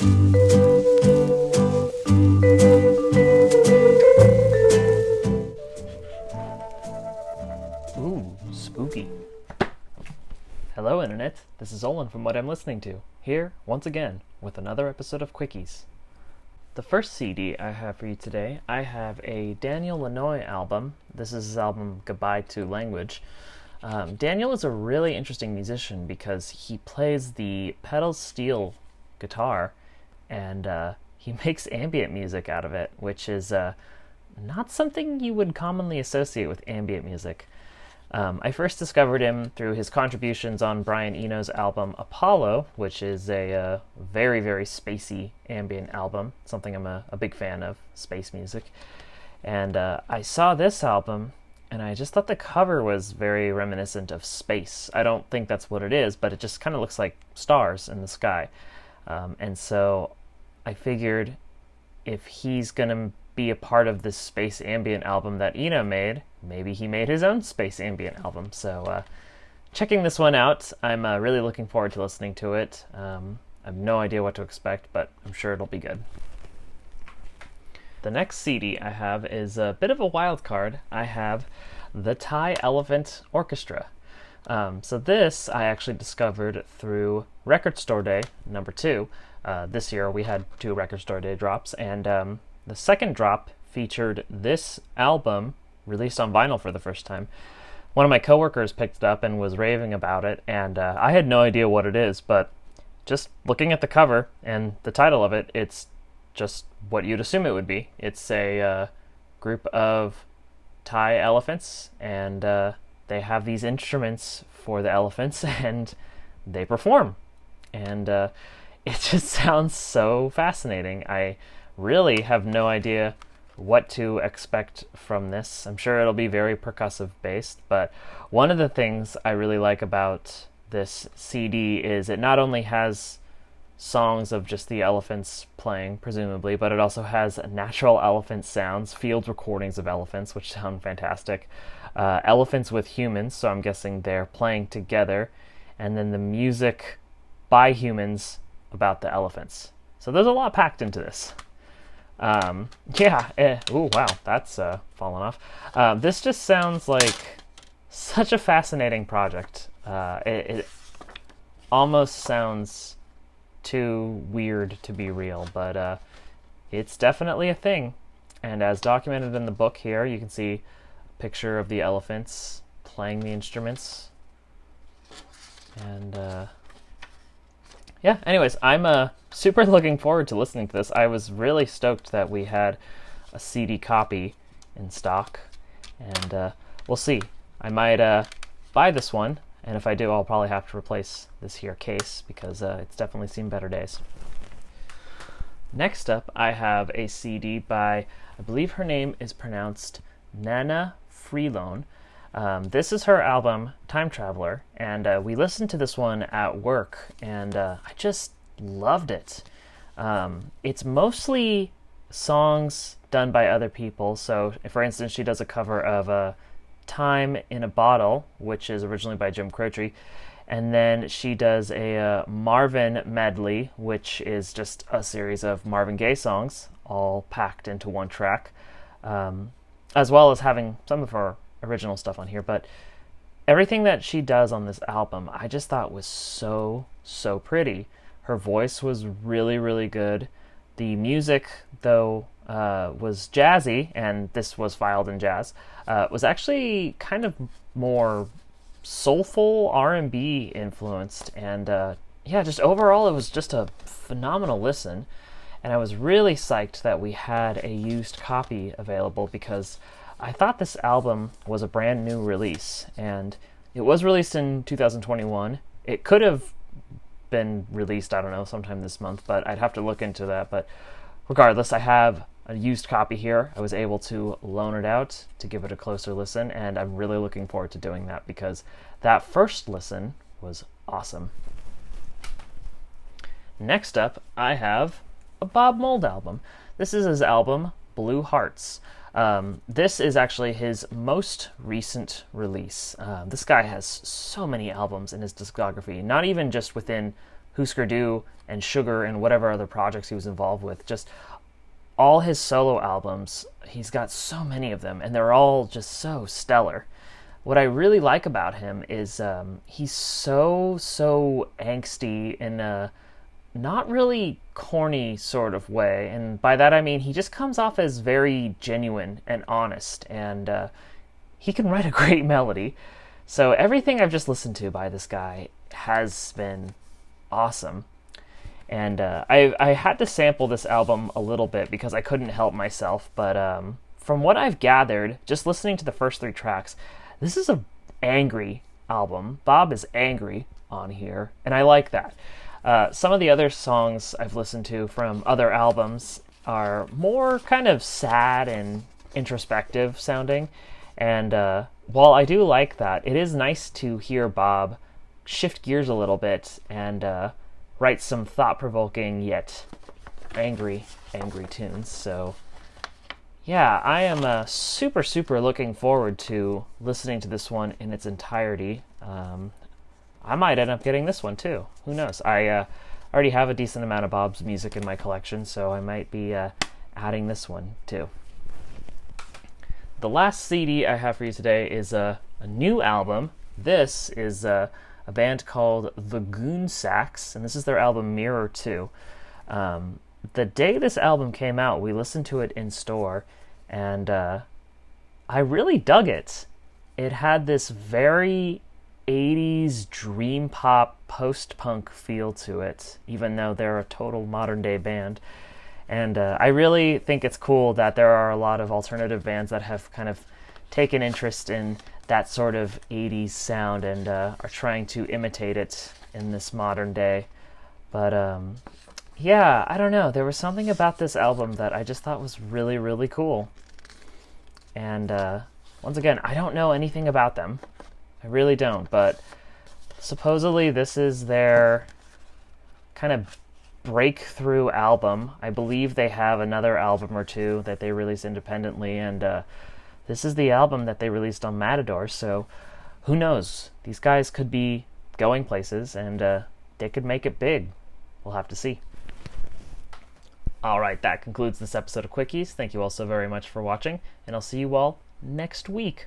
Ooh, spooky. Hello Internet, this is Olin from What I'm Listening To, here, once again, with another episode of Quickies. The first CD I have for you today, I have a Daniel Lanois album. This is his album Goodbye to Language. Daniel is a really interesting musician because he plays the pedal steel guitar and he makes ambient music out of it, which is not something you would commonly associate with ambient music. I first discovered him through his contributions on Brian Eno's album Apollo, which is a very, very spacey ambient album, something I'm a big fan of, space music. And I saw this album, and I just thought the cover was very reminiscent of space. I don't think that's what it is, but it just kind of looks like stars in the sky. And so I figured if he's going to be a part of this space ambient album that Eno made, maybe he made his own space ambient album. So checking this one out, I'm really looking forward to listening to it. I have no idea what to expect, but I'm sure it'll be good. The next CD I have is a bit of a wild card. I have the Thai Elephant Orchestra. So this I actually discovered through Record Store Day number 2. This year we had 2 Record Store Day drops, and the second drop featured this album released on vinyl for the first time. One of my coworkers picked it up and was raving about it, and I had no idea what it is, but just looking at the cover and the title of it, it's just what you'd assume it would be. It's a group of Thai elephants, and they have these instruments for the elephants, and they perform. And it just sounds so fascinating. I really have no idea what to expect from this. I'm sure it'll be very percussive based, but one of the things I really like about this CD is it not only has songs of just the elephants playing, presumably, but it also has natural elephant sounds, field recordings of elephants, which sound fantastic, elephants with humans, so I'm guessing they're playing together, and then the music by humans about the elephants. So there's a lot packed into this. Oh wow, that's fallen off. This just sounds like such a fascinating project. It almost sounds too weird to be real, but it's definitely a thing. And as documented in the book here, you can see a picture of the elephants playing the instruments. And anyways, I'm super looking forward to listening to this. I was really stoked that we had a CD copy in stock, and we'll see. I might buy this one, and if I do, I'll probably have to replace this here case because it's definitely seen better days. Next up, I have a CD by, I believe her name is pronounced Nnenna Freelon. This is her album, Time Traveler, and we listened to this one at work, and I just loved it. It's mostly songs done by other people, so for instance, she does a cover of Time in a Bottle, which is originally by Jim Croce, and then she does a Marvin medley, which is just a series of Marvin Gaye songs, all packed into one track, as well as having some of her original stuff on here. But everything that she does on this album I just thought was so pretty. Her voice was really, really good. The music, though, was jazzy, and this was filed in jazz, was actually kind of more soulful R&B influenced, and just overall it was just a phenomenal listen. And I was really psyched that we had a used copy available because I thought this album was a brand new release, and it was released in 2021. It could have been released, I don't know, sometime this month, but I'd have to look into that. But regardless, I have a used copy here. I was able to loan it out to give it a closer listen, and I'm really looking forward to doing that because that first listen was awesome. Next up, I have a Bob Mould album. This is his album, Blue Hearts. This is actually his most recent release. This guy has so many albums in his discography, not even just within Husker Du and Sugar and whatever other projects he was involved with. Just all his solo albums, he's got so many of them, and they're all just so stellar. What I really like about him is he's so angsty in a not really corny sort of way, and by that I mean he just comes off as very genuine and honest, and he can write a great melody. So everything I've just listened to by this guy has been awesome. And I had to sample this album a little bit because I couldn't help myself, but from what I've gathered, just listening to the first 3 tracks, this is a angry album. Bob is angry on here, and I like that. Some of the other songs I've listened to from other albums are more kind of sad and introspective sounding, and while I do like that, it is nice to hear Bob shift gears a little bit and write some thought-provoking yet angry tunes. So yeah, I am super looking forward to listening to this one in its entirety. I might end up getting this one too. Who knows? I already have a decent amount of Bob's music in my collection, so I might be adding this one too. The last CD I have for you today is a new album. This is a band called the Goon Sax, and this is their album Mirror 2. The day this album came out, we listened to it in store, and I really dug it. It had this very 80s dream pop post-punk feel to it, even though they're a total modern-day band. And I really think it's cool that there are a lot of alternative bands that have kind of taken interest in that sort of 80s sound and are trying to imitate it in this modern day. But yeah, I don't know. There was something about this album that I just thought was really cool. And once again, I don't know anything about them. I really don't, but supposedly this is their kind of breakthrough album. I believe they have another album or two that they release independently, and this is the album that they released on Matador, so who knows? These guys could be going places, and they could make it big. We'll have to see. Alright, that concludes this episode of Quickies. Thank you all so very much for watching, and I'll see you all next week.